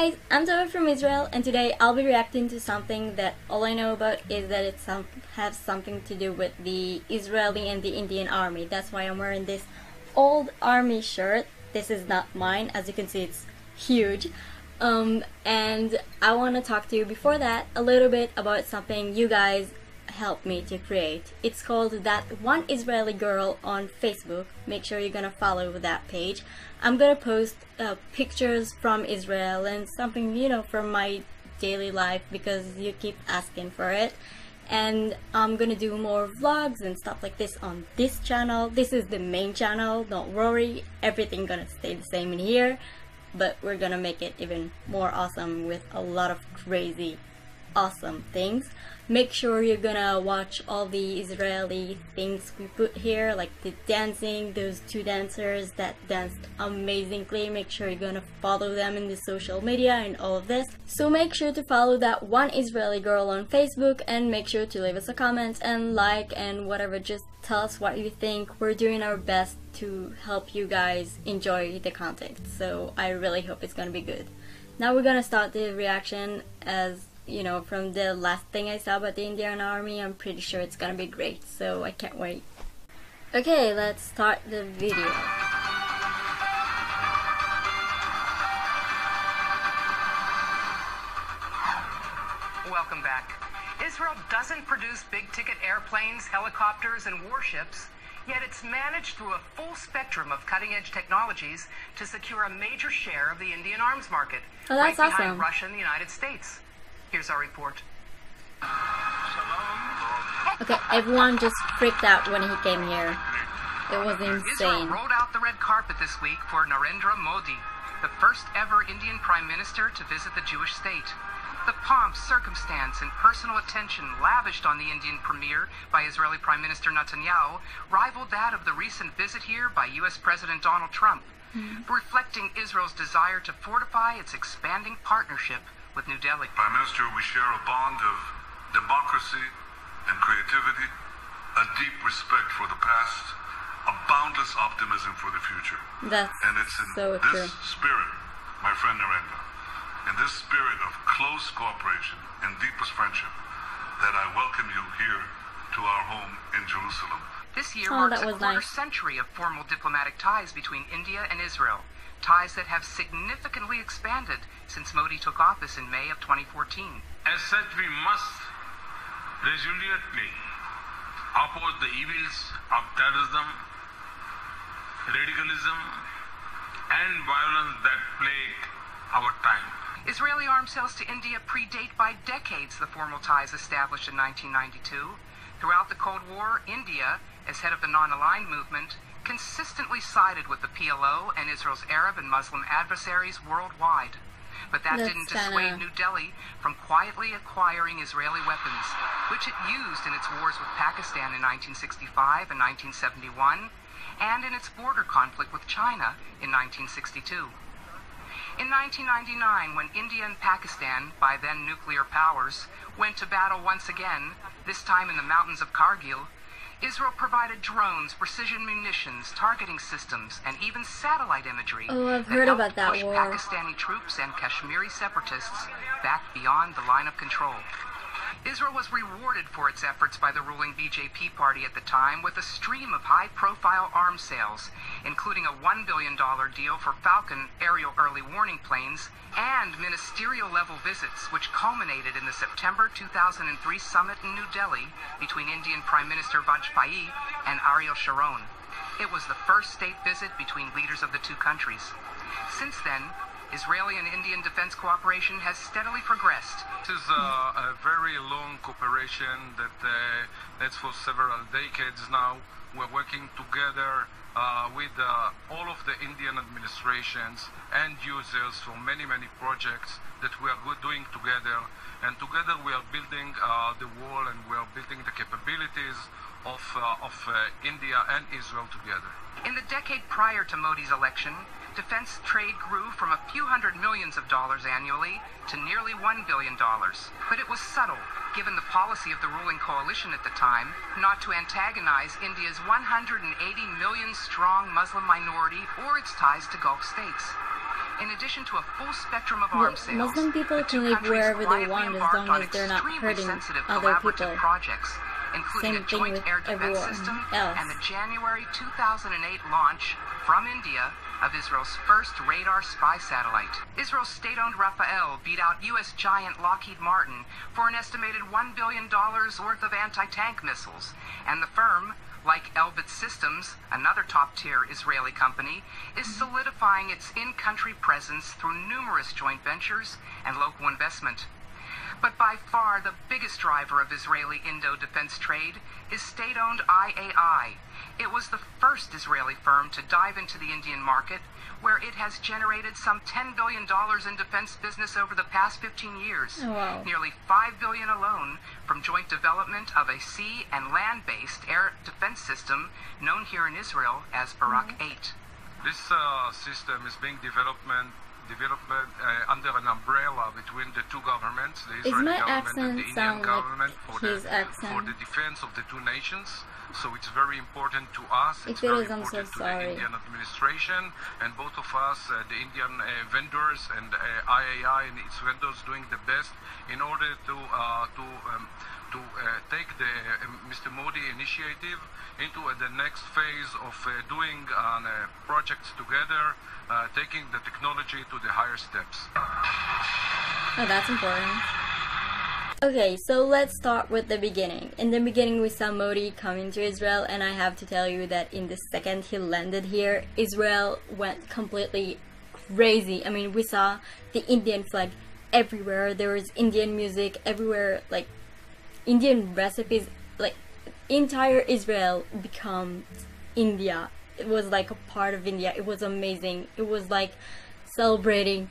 guys, I'm Tova from Israel, and today I'll be reacting to something that all I know about is that it has something to do with the Israeli and the Indian army. That's why I'm wearing this old army shirt. This is not mine. As you can see, it's huge. And I want to talk to you before that a little bit about something you guys helped me to create. It's called That One Israeli Girl on Facebook. Make sure you're gonna follow that page. I'm gonna post pictures from Israel and something, you know, from my daily life because you keep asking for it. And I'm gonna do more vlogs and stuff like this on this channel. This is the main channel, don't worry, everything gonna stay the same in here, but we're gonna make it even more awesome with a lot of crazy awesome things. Make sure you're gonna watch all the Israeli things we put here, like the dancing, those two dancers that danced amazingly. Make sure you're gonna follow them in the social media and all of this. So make sure to follow That One Israeli Girl on Facebook, and make sure to leave us a comment and like and whatever. Just tell us what you think. We're doing our best to help you guys enjoy the content, so I really hope it's gonna be good. Now we're gonna start the reaction. As you know, from the last thing I saw about the Indian army, I'm pretty sure it's gonna be great, so I can't wait. Okay, let's start the video. Welcome back. Israel doesn't produce big-ticket airplanes, helicopters, and warships, yet it's managed through a full spectrum of cutting-edge technologies to secure a major share of the Indian arms market, Oh, that's right behind awesome. Russia and the United States. Here's our report. Okay, everyone just freaked out when he came here. It was Israel insane. rolled out the red carpet this week for Narendra Modi, the first ever Indian Prime Minister to visit the Jewish state. The pomp, circumstance, and personal attention lavished on the Indian premier by Israeli Prime Minister Netanyahu rivaled that of the recent visit here by U.S. President Donald Trump, reflecting Israel's desire to fortify its expanding partnership with New Delhi. Prime Minister, we share a bond of democracy and creativity, a deep respect for the past, a boundless optimism for the future. That's And it's in so this true. spirit, my friend Narendra, in this spirit of close cooperation and deepest friendship, that I welcome you here to our home in Jerusalem. This year Oh, marks that a was quarter nice. century of formal diplomatic ties between India and Israel, ties that have significantly expanded since Modi took office in May of 2014. As such, we must resolutely oppose the evils of terrorism, radicalism, and violence that plague our time. Israeli arms sales to India predate by decades the formal ties established in 1992. Throughout the Cold War, India, as head of the non-aligned movement, consistently sided with the PLO and Israel's Arab and Muslim adversaries worldwide. But that That's didn't dissuade New Delhi from quietly acquiring Israeli weapons, which it used in its wars with Pakistan in 1965 and 1971, and in its border conflict with China in 1962. In 1999, when India and Pakistan, by then nuclear powers, went to battle once again, this time in the mountains of Kargil, Israel provided drones, precision munitions, targeting systems, and even satellite imagery. Oh, I've that heard helped about that push war. Pakistani troops and Kashmiri separatists back beyond the line of control. Israel was rewarded for its efforts by the ruling BJP party at the time with a stream of high-profile arms sales, including a $1 billion deal for Falcon aerial early warning planes and ministerial-level visits, which culminated in the September 2003 summit in New Delhi between Indian Prime Minister Vajpayee and Ariel Sharon. It was the first state visit between leaders of the two countries. Since then, Israeli and Indian defense cooperation has steadily progressed. This is a very long cooperation that that's for several decades now. We're working together with all of the Indian administrations and users for many projects that we are doing together. And together we are building the wall, and we are building the capabilities of India and Israel together. In the decade prior to Modi's election, defense trade grew from a few hundred millions of dollars annually to nearly $1 billion. But it was subtle, given the policy of the ruling coalition at the time, not to antagonize India's 180 million strong Muslim minority or its ties to Gulf states. In addition to a full spectrum of arms sales, Muslim people the two can live countries wherever they quietly want as embarked long on as they're not extremely hurting sensitive other collaborative people. projects, including Same a thing joint with air defense everyone system else. and the January 2008 launch from India of Israel's first radar spy satellite. Israel's state-owned Rafael beat out U.S. giant Lockheed Martin for an estimated $1 billion worth of anti-tank missiles, and the firm, like Elbit Systems, another top-tier Israeli company, is solidifying its in-country presence through numerous joint ventures and local investment. But by far the biggest driver of Israeli Indo-defense trade is state-owned IAI. It was the first Israeli firm to dive into the Indian market, where it has generated some $10 billion in defense business over the past 15 years. Oh, wow. Nearly $5 billion alone from joint development of a sea and land-based air defense system known here in Israel as Barak 8. This system is being developed under an umbrella between the two governments, the Israeli my government and the accent Indian sound like government, his for accent? the defense of the two nations. So it's very important to us. It's If it very is, I'm so important to sorry. the Indian administration, and both of us, the Indian vendors and IAI and its vendors, doing the best in order to take the Mr. Modi initiative into the next phase of doing projects together, taking the technology to the higher steps. Oh, that's important. Okay, so let's start with the beginning. In the beginning, we saw Modi coming to Israel, and I have to tell you that in the second he landed here, Israel went completely crazy. I mean, we saw the Indian flag everywhere. There was Indian music everywhere, like Indian recipes. Like entire Israel become India. It was like a part of India. It was amazing. It was like celebrating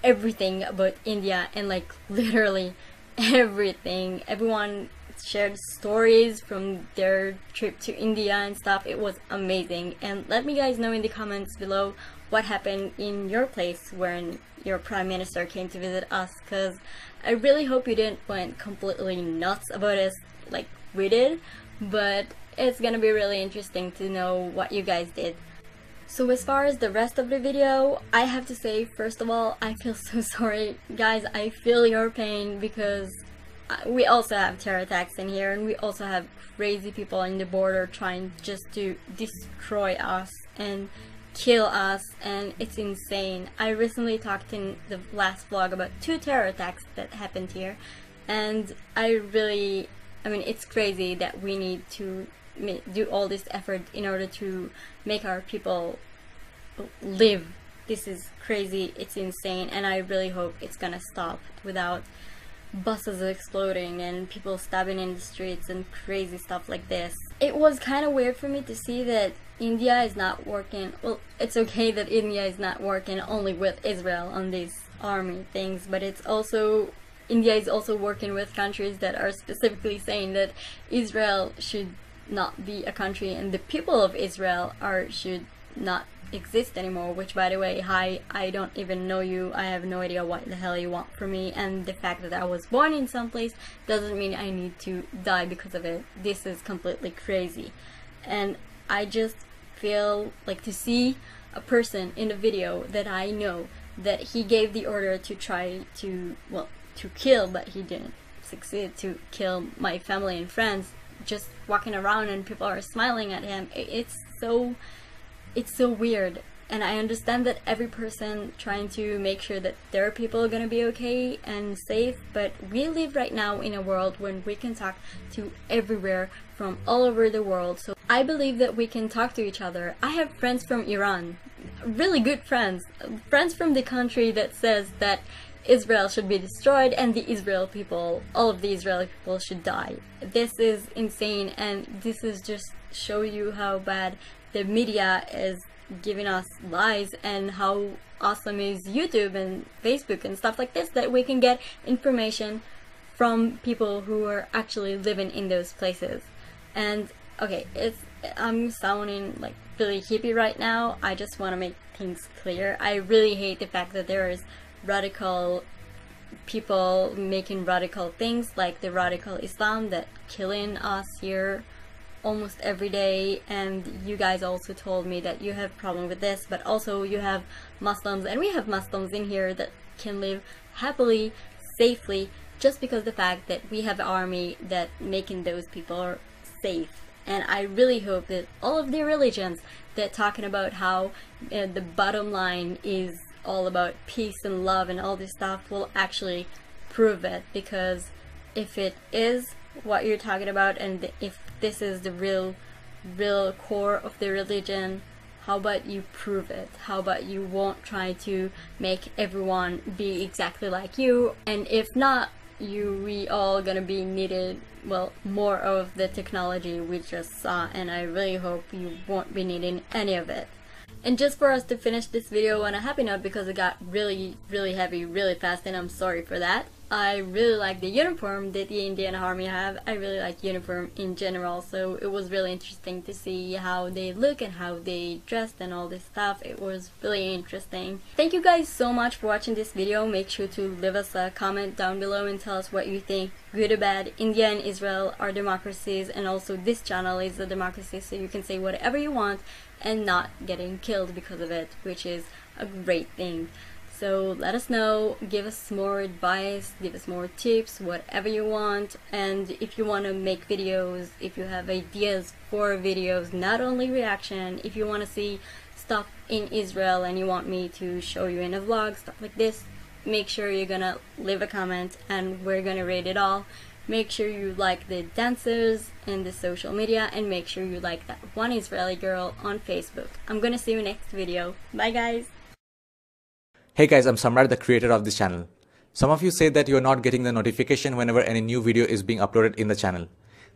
everything about India, and like literally everything. Everyone shared stories from their trip to India and stuff. It was amazing. And let me guys know in the comments below what happened in your place when your prime minister came to visit us, because I really hope you didn't went completely nuts about us like we did, but it's gonna be really interesting to know what you guys did. So as far as the rest of the video, I have to say, first of all, I feel so sorry. Guys, I feel your pain, because we also have terror attacks in here, and we also have crazy people in the border trying just to destroy us and kill us, and it's insane. I recently talked in the last vlog about 2 terror attacks that happened here, and I mean, it's crazy that we need to do all this effort in order to make our people live. This is crazy, it's insane, and I really hope it's gonna stop without buses exploding and people stabbing in the streets and crazy stuff like this. It was kind of weird for me to see that India is not working. Well, it's okay that India is not working only with Israel on these army things, but it's also India is also working with countries that are specifically saying that Israel should not be a country and the people of Israel should not exist anymore, which, by the way, hi, I don't even know you. I have no idea what the hell you want from me, and the fact that I was born in some place doesn't mean I need to die because of it. This is completely crazy, and I just feel like to see a person in a video that I know that he gave the order to try to, well, to kill, but he didn't succeed, to kill my family and friends, just walking around and people are smiling at him. It's so weird. And I understand that every person trying to make sure that their people are gonna be okay and safe, but we live right now in a world when we can talk to everywhere from all over the world. So I believe that we can talk to each other. I have friends from Iran, really good friends from the country that says that Israel should be destroyed and the Israel people, all of the Israeli people should die. This is insane, and this is just show you how bad the media is giving us lies, and how awesome is YouTube and Facebook and stuff like this, that we can get information from people who are actually living in those places. And okay, I'm sounding like really hippie right now. I just want to make things clear. I really hate the fact that there is radical people making radical things like the radical Islam that killing us here almost every day, and you guys also told me that you have problem with this, but also you have Muslims, and we have Muslims in here that can live happily, safely, just because the fact that we have an army that making those people safe. And I really hope that all of the religions that talking about how the bottom line is all about peace and love and all this stuff will actually prove it, because if it is what you're talking about, and if this is the real core of the religion, how about you prove it? How about you won't try to make everyone be exactly like you, and if not, we all gonna be needed, well, more of the technology we just saw, and I really hope you won't be needing any of it. And just for us to finish this video on a happy note, because it got really heavy really fast, and I'm sorry for that. I really like the uniform that the Indian Army have. I really like uniform in general, so it was really interesting to see how they look and how they dressed and all this stuff. It was really interesting. Thank you guys so much for watching this video. Make sure to leave us a comment down below and tell us what you think. Good or bad, India and Israel are democracies, and also this channel is a democracy, so you can say whatever you want and not getting killed because of it, which is a great thing. So let us know, give us more advice, give us more tips, whatever you want. And if you want to make videos, if you have ideas for videos, not only reaction, if you want to see stuff in Israel and you want me to show you in a vlog, stuff like this, make sure you're gonna leave a comment and we're gonna rate it all. Make sure you like the dancers and the social media, and make sure you like that one Israeli girl on Facebook. I'm gonna see you next video. Bye guys! Hey guys, I'm Samrat, the creator of this channel. Some of you say that you are not getting the notification whenever any new video is being uploaded in the channel.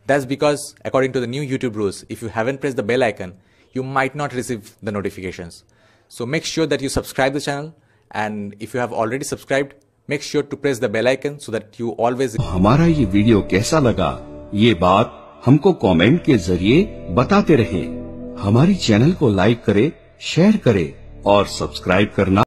That's because, according to the new YouTube rules, if you haven't pressed the bell icon, you might not receive the notifications. So make sure that you subscribe the channel, and if you have already subscribed, make sure to press the bell icon so that you always... हमारा ये video कैसा लगा, ये बात हमको comment के जरिए बताते रहें। हमारी चैनल को लाइक करें, शेयर करें और सब्सक्राइब करना